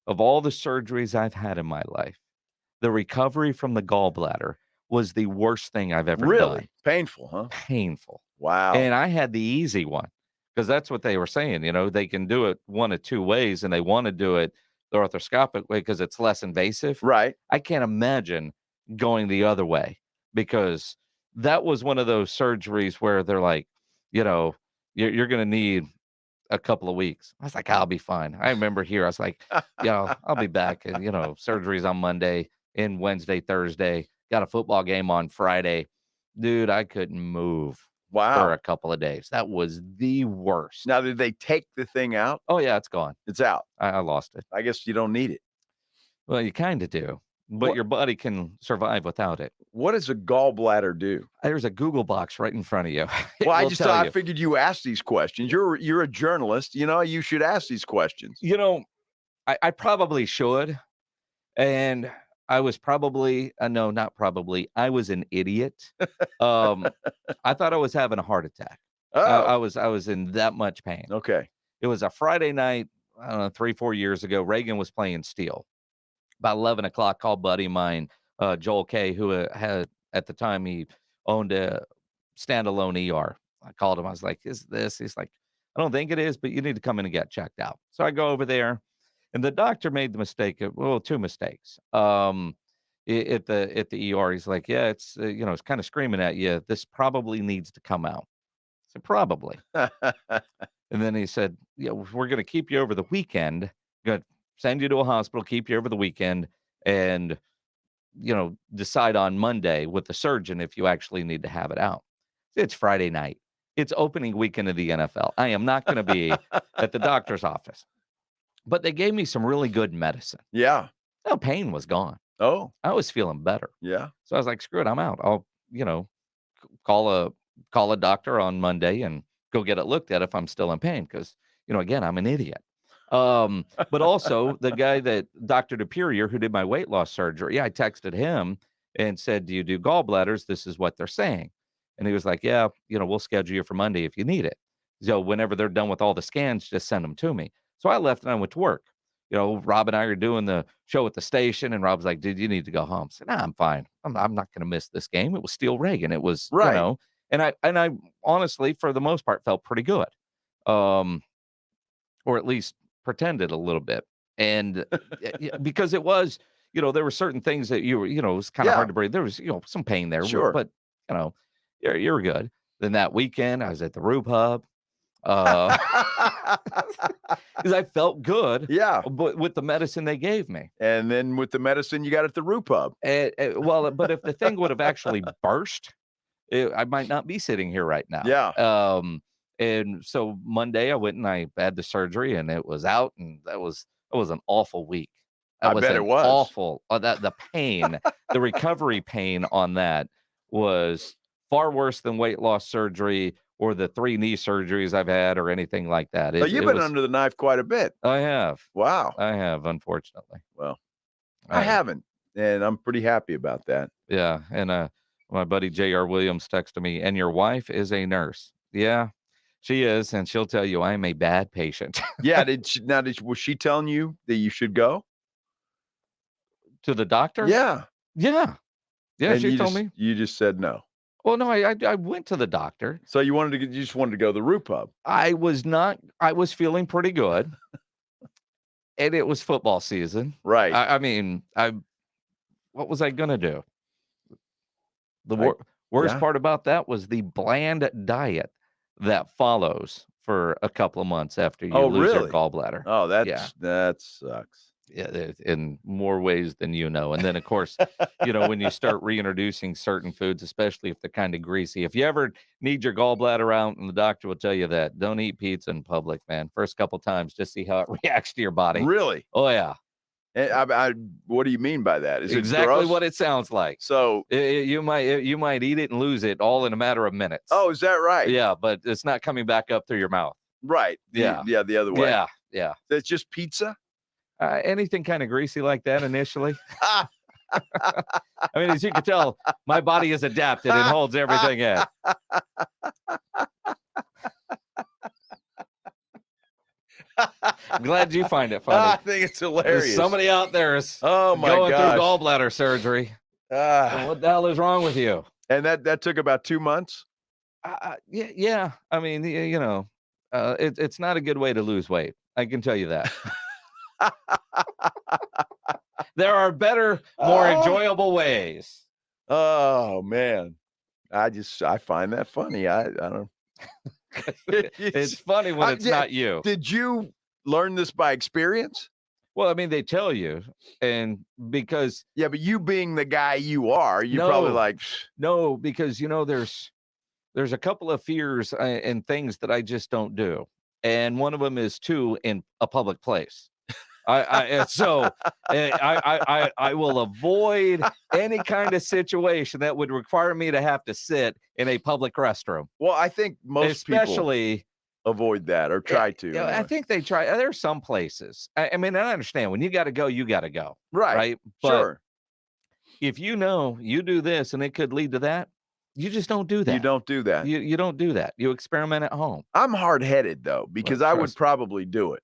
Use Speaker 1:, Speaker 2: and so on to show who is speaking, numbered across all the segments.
Speaker 1: of all the surgeries I've had in my life, the recovery from the gallbladder was the worst thing I've ever done.
Speaker 2: Really? Painful, huh?
Speaker 1: Painful.
Speaker 2: Wow.
Speaker 1: And I had the easy one because that's what they were saying, they can do it one of 2 ways, and they wanna do it the arthroscopic way because it's less invasive.
Speaker 2: Right.
Speaker 1: I can't imagine going the other way because that was one of those surgeries where they're like, you know, "You're gonna need a couple of weeks." I was like, "I'll be fine." I remember here, I was like, I'll be back," and, surgery's on Monday, in Wednesday, Thursday, got a football game on Friday. Dude, I couldn't move for
Speaker 2: Wow.
Speaker 1: a couple of days. That was the worst.
Speaker 2: Now, did they take the thing out?
Speaker 1: Oh, yeah, it's gone.
Speaker 2: It's out.
Speaker 1: I lost it.
Speaker 2: I guess you don't need it.
Speaker 1: Well, you kinda do, but
Speaker 2: What
Speaker 1: your body can survive without it.
Speaker 2: what does a gallbladder do?
Speaker 1: There's a Google box right in front of you. It
Speaker 2: Well, I
Speaker 1: will
Speaker 2: just
Speaker 1: tell
Speaker 2: thought I
Speaker 1: you.
Speaker 2: figured you asked these questions. You're a journalist, you should ask these questions.
Speaker 1: You know, I probably should, and I was probably no, not probably, I was an idiot. Um, I thought I was having a heart attack.
Speaker 2: Oh,
Speaker 1: I was in that much pain.
Speaker 2: okay.
Speaker 1: It was a Friday night, I don't know, 3, 4 years ago. Reagan was playing steel. About 11 o'clock, called buddy of mine, Joel K, who, had at the time, he owned a standalone ER. I called him, I was like, "Is this?" He's like, "I don't think it is, but you need to come in and get checked out." So I go over there, and the doctor made the mistake of, well, 2 mistakes. At the ER, he's like, "Yeah, it's kinda screaming at you. This probably needs to come out." I said, "Probably." And then he said, "Yeah, we're gonna keep you over the weekend. Gonna send you to a hospital, keep you over the weekend, and, decide on Monday with the surgeon if you actually need to have it out." It's Friday night. It's opening weekend of the NFL. I am not gonna be at the doctor's office. But they gave me some really good medicine.
Speaker 2: Yeah.
Speaker 1: No, pain was gone.
Speaker 2: Oh,
Speaker 1: I was feeling better.
Speaker 2: yeah.
Speaker 1: So I was like, "Screw it, I'm out. I'll, call a doctor on Monday and go get it looked at if I'm still in pain." Because again, I'm an idiot. But also the guy that Dr. DePurier, who did my weight loss surgery, I texted him and said, "Do you do gallbladders? This is what they're saying." And he was like, "Yeah, we'll schedule you for Monday if you need it. So whenever they're done with all the scans, just send them to me." So I left and I went to work. Rob and I are doing the show at the station, and Rob's like, "Dude, you need to go home." I said, "Nah, I'm fine. I'm not gonna miss this game." It was Steel Reagan. It was,
Speaker 2: Right.
Speaker 1: and I honestly, for the most part, felt pretty good. Um, or at least pretended a little bit. And because it was, there were certain things that it was kind of hard
Speaker 2: Yeah,
Speaker 1: to breathe. There was, some pain there,
Speaker 2: sure.
Speaker 1: but you know, you're good. Then that weekend, I was at the Rube Hub. Uh, because I felt good,
Speaker 2: Yeah,
Speaker 1: but with the medicine they gave me.
Speaker 2: and then with the medicine you got at the Roo Pub.
Speaker 1: Well, but if the thing would have actually burst, I might not be sitting here right now.
Speaker 2: Yeah.
Speaker 1: And so Monday I went and I had the surgery and it was out, and that was an awful week. That
Speaker 2: I
Speaker 1: was
Speaker 2: bet it
Speaker 1: an
Speaker 2: was.
Speaker 1: awful that the pain, the recovery pain on that was far worse than weight loss surgery or the 3 knee surgeries I've had or anything like that.
Speaker 2: So
Speaker 1: It
Speaker 2: you've
Speaker 1: it
Speaker 2: been
Speaker 1: was
Speaker 2: under the knife quite a bit.
Speaker 1: I have.
Speaker 2: Wow.
Speaker 1: I have, unfortunately.
Speaker 2: Well, I
Speaker 1: I
Speaker 2: haven't, and I'm pretty happy about that.
Speaker 1: Yeah, and, my buddy J.R. Williams texted me, "And your wife is a nurse." Yeah, she is, and she'll tell you I am a bad patient.
Speaker 2: Yeah, was she telling you that you should go?
Speaker 1: To the doctor?
Speaker 2: Yeah,
Speaker 1: Yeah. Yeah,
Speaker 2: and
Speaker 1: she told me.
Speaker 2: you just said no.
Speaker 1: Well, no, I went to the doctor.
Speaker 2: So you just wanted to go to the Roo Pub.
Speaker 1: I was feeling pretty good, and it was football season.
Speaker 2: Right.
Speaker 1: I mean, what was I gonna do? The
Speaker 2: I
Speaker 1: worst
Speaker 2: Yeah.
Speaker 1: part about that was the bland diet that follows for a couple of months after you
Speaker 2: Oh,
Speaker 1: lose your
Speaker 2: really?
Speaker 1: gallbladder.
Speaker 2: Oh,
Speaker 1: Yeah.
Speaker 2: that sucks.
Speaker 1: Yeah, in more ways than you know. And then, of course, when you start reintroducing certain foods, especially if they're kind of greasy, if you ever need your gallbladder out, and the doctor will tell you that, don't eat pizza in public, man. First couple times, just see how it reacts to your body.
Speaker 2: Really?
Speaker 1: Oh, yeah.
Speaker 2: And what do you mean by that? Is it
Speaker 1: Exactly
Speaker 2: gross?
Speaker 1: what it sounds like.
Speaker 2: So
Speaker 1: You might eat it and lose it all in a matter of minutes.
Speaker 2: Oh, is that right?
Speaker 1: Yeah, but it's not coming back up through your mouth.
Speaker 2: Right.
Speaker 1: Yeah.
Speaker 2: Yeah, the other way.
Speaker 1: Yeah, yeah.
Speaker 2: It's just pizza?
Speaker 1: Anything kind of greasy like that initially. I mean, as you can tell, my body is adapted and holds everything in. Glad you find it
Speaker 2: I
Speaker 1: funny.
Speaker 2: think it's
Speaker 1: There's
Speaker 2: hilarious.
Speaker 1: somebody out there is
Speaker 2: Oh my
Speaker 1: going through
Speaker 2: gosh.
Speaker 1: gallbladder surgery.
Speaker 2: Ah,
Speaker 1: What the hell is wrong with you?
Speaker 2: and that took about 2 months?
Speaker 1: Yeah. I mean, it's not a good way to lose weight. I can tell you that. There are better, more
Speaker 2: Oh.
Speaker 1: enjoyable ways.
Speaker 2: Oh, man. I find that funny. I don't
Speaker 1: It's funny when it's
Speaker 2: yeah,
Speaker 1: not you.
Speaker 2: did you learn this by experience?
Speaker 1: Well, I mean, they tell you, and because
Speaker 2: Yeah, but you being the guy you are, you probably
Speaker 1: no,
Speaker 2: like,
Speaker 1: no, because there's a couple of fears and things that I just don't do, and one of them is too in a public place. I will avoid any kind of situation that would require me to have to sit in a public restroom,
Speaker 2: well, I think most people
Speaker 1: especially.
Speaker 2: avoid that or try to
Speaker 1: I
Speaker 2: anyway.
Speaker 1: think they try. There's some places. I mean, I understand when you got to go, you got to go,
Speaker 2: Right.
Speaker 1: right? But
Speaker 2: Sure.
Speaker 1: if you know you do this and it could lead to that, you just don't do that.
Speaker 2: You don't do that.
Speaker 1: You don't do that. You experiment at home.
Speaker 2: I'm hard-headed though, because I would
Speaker 1: trust me.
Speaker 2: probably do it.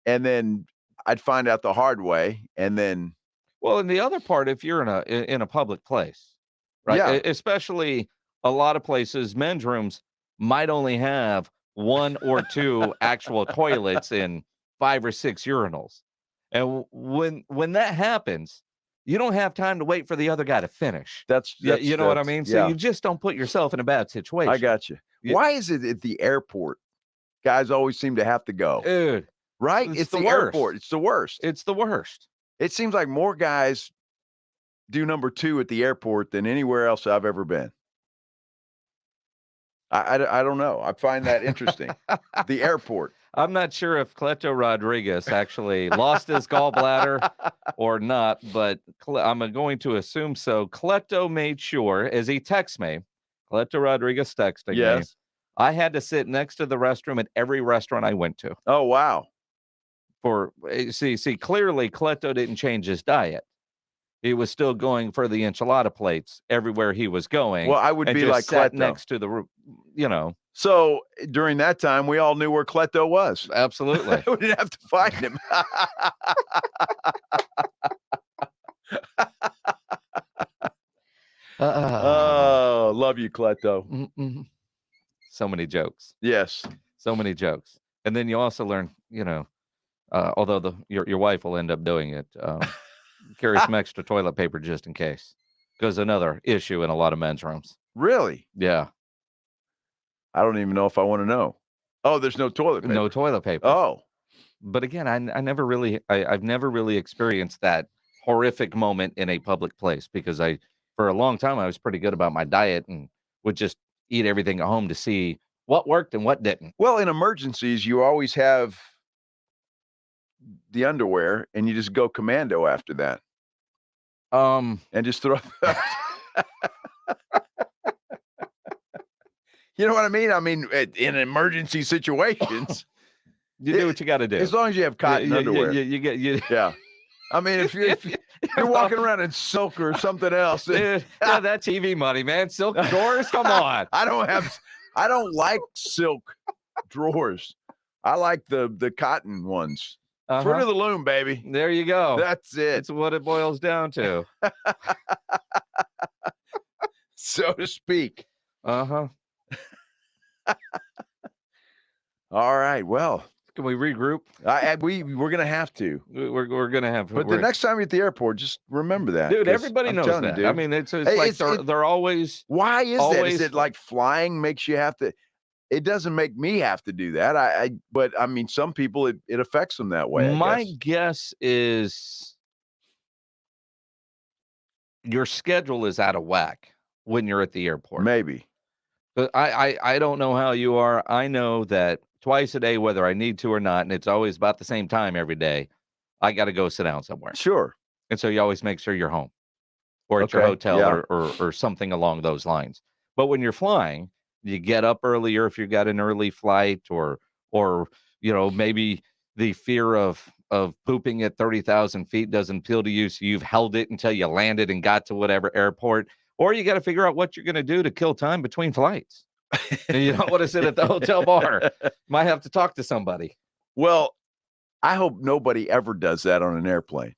Speaker 2: And then I'd find out the hard way, and then
Speaker 1: Well, and the other part, if you're in a public place, right?
Speaker 2: Yeah.
Speaker 1: Especially a lot of places, men's rooms might only have one or two actual toilets in 5 or 6 urinals. And when that happens, you don't have time to wait for the other guy to finish. Yeah, you know what I mean? So
Speaker 2: yeah,
Speaker 1: you just don't put yourself in a bad situation.
Speaker 2: I got you.
Speaker 1: Yeah.
Speaker 2: Why is it at the airport, guys always seem to have to go?
Speaker 1: Dude,
Speaker 2: Right?
Speaker 1: it's
Speaker 2: the
Speaker 1: the worst.
Speaker 2: airport. It's the worst.
Speaker 1: it's the worst.
Speaker 2: It seems like more guys do number 2 at the airport than anywhere else I've ever been. I don't know. I find that interesting. The airport.
Speaker 1: I'm not sure if Cleto Rodriguez actually lost his gallbladder or not, but I'm going to assume so. Cleto made sure, as he texted me, Cleto Rodriguez texted me,
Speaker 2: Yes.
Speaker 1: I had to sit next to the restroom at every restaurant I went to.
Speaker 2: Oh, wow.
Speaker 1: See, clearly Cleto didn't change his diet. He was still going for the enchilada plates everywhere he was going.
Speaker 2: Well, I would
Speaker 1: and
Speaker 2: be
Speaker 1: just
Speaker 2: like
Speaker 1: sat
Speaker 2: Cleto.
Speaker 1: next to the.
Speaker 2: So during that time, we all knew where Cleto was.
Speaker 1: Absolutely.
Speaker 2: We didn't have to find him. Oh, love you, Cleto.
Speaker 1: Mm-mm. So many jokes.
Speaker 2: Yes.
Speaker 1: So many jokes. And then you also learn, although your wife will end up doing it, carry some extra toilet paper just in case. Because another issue in a lot of men's rooms.
Speaker 2: Really?
Speaker 1: Yeah.
Speaker 2: I don't even know if I want to know. Oh, there's no toilet paper.
Speaker 1: No toilet paper.
Speaker 2: Oh.
Speaker 1: But again, I've never really experienced that horrific moment in a public place because for a long time, I was pretty good about my diet and would just eat everything at home to see what worked and what didn't.
Speaker 2: Well, in emergencies, you always have the underwear and you just go commando after that. And just throw. You know what I mean? I mean, in emergency situations,
Speaker 1: you do what you got to do.
Speaker 2: As long as you have cotton underwear. Yeah. I mean, if you're walking around in silk or something else.
Speaker 1: Dude, yeah, that TV money, man. Silk drawers, come on.
Speaker 2: I don't like silk drawers. I like the cotton ones. Fruit of the loom, baby.
Speaker 1: There you go.
Speaker 2: That's it.
Speaker 1: That's what it boils down to.
Speaker 2: So to speak.
Speaker 1: Uh-huh.
Speaker 2: All right. Well,
Speaker 1: can we regroup?
Speaker 2: We're gonna have to.
Speaker 1: We're gonna have.
Speaker 2: But the next time you're at the airport, just remember that,
Speaker 1: dude. Everybody knows that.
Speaker 2: You,
Speaker 1: I mean, it's like they're always.
Speaker 2: Why is that? Is it like flying makes you have to? It doesn't make me have to do that. But I mean, some people it affects them that way.
Speaker 1: My guess is your schedule is out of whack when you're at the airport.
Speaker 2: Maybe.
Speaker 1: But I don't know how you are. I know that twice a day, whether I need to or not, and it's always about the same time every day, I got to go sit down somewhere.
Speaker 2: Sure.
Speaker 1: And so you always make sure you're home or at your hotel or something along those lines. But when you're flying, you get up earlier if you got an early flight or maybe the fear of pooping at 30,000 feet doesn't appeal to you. So you've held it until you landed and got to whatever airport. Or you got to figure out what you're going to do to kill time between flights. And you don't want to sit at the hotel bar. Might have to talk to somebody.
Speaker 2: Well, I hope nobody ever does that on an airplane.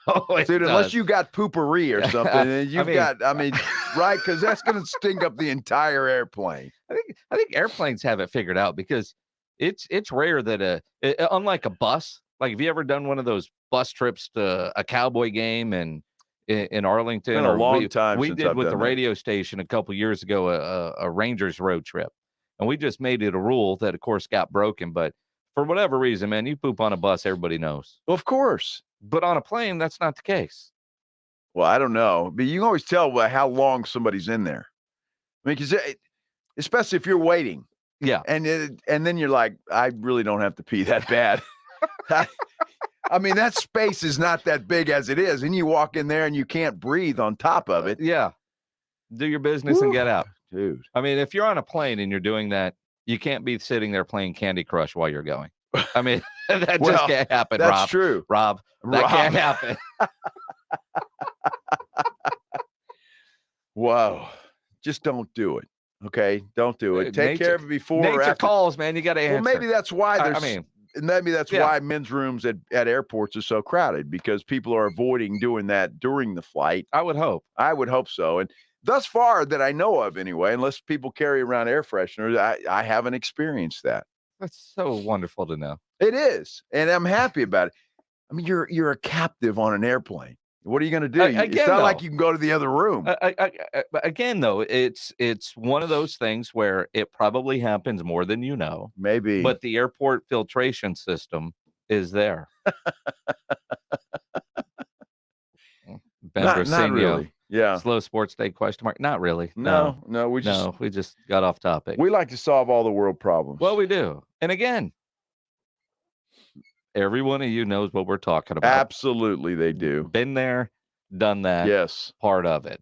Speaker 1: Oh, it
Speaker 2: Dude, unless
Speaker 1: does.
Speaker 2: you got poopery or something, and you've got, I mean, right? Because that's going to stink up the entire airplane.
Speaker 1: I think airplanes have it figured out because it's rare that unlike a bus, like have you ever done one of those bus trips to a Cowboy game in Arlington?
Speaker 2: Been a
Speaker 1: Or
Speaker 2: long time
Speaker 1: we
Speaker 2: since
Speaker 1: did
Speaker 2: I've
Speaker 1: with the
Speaker 2: done that.
Speaker 1: radio station a couple years ago a Rangers road trip, and we just made it a rule that of course got broken, but for whatever reason, man, you poop on a bus, everybody knows.
Speaker 2: Well, of course.
Speaker 1: But on a plane, that's not the case.
Speaker 2: Well, I don't know, but you can always tell how long somebody's in there. I mean, because especially if you're waiting,
Speaker 1: Yeah.
Speaker 2: and then you're like, I really don't have to pee that bad. I mean, that space is not that big as it is, and you walk in there and you can't breathe on top of it.
Speaker 1: Yeah. Do your business and get out.
Speaker 2: Dude.
Speaker 1: I mean, if you're on a plane and you're doing that, you can't be sitting there playing Candy Crush while you're going. I mean, that just can't happen,
Speaker 2: that's
Speaker 1: Rob.
Speaker 2: true.
Speaker 1: Rob, that can't happen.
Speaker 2: Whoa. Just don't do it. Okay? Don't do it. Take care of it before or
Speaker 1: Nature
Speaker 2: after.
Speaker 1: calls, man. You got to answer.
Speaker 2: Well, maybe that's why there's,
Speaker 1: I mean,
Speaker 2: maybe that's why men's rooms at airports are so crowded, because people are avoiding doing that during the flight.
Speaker 1: I would hope.
Speaker 2: I would hope so. And thus far that I know of anyway, unless people carry around air fresheners, I haven't experienced that.
Speaker 1: That's so wonderful to know.
Speaker 2: It is. And I'm happy about it. I mean, you're a captive on an airplane. What are you going to do? It's not like you can go to the other room.
Speaker 1: Again, though, it's one of those things where it probably happens more than you know.
Speaker 2: Maybe.
Speaker 1: But the airport filtration system is there.
Speaker 2: Not really. Yeah.
Speaker 1: Slow sports day question mark. Not really.
Speaker 2: No,
Speaker 1: we just got off topic.
Speaker 2: We like to solve all the world problems.
Speaker 1: Well, we do. And again, every one of you knows what we're talking about.
Speaker 2: Absolutely, they do.
Speaker 1: Been there, done that.
Speaker 2: Yes.
Speaker 1: Part of it.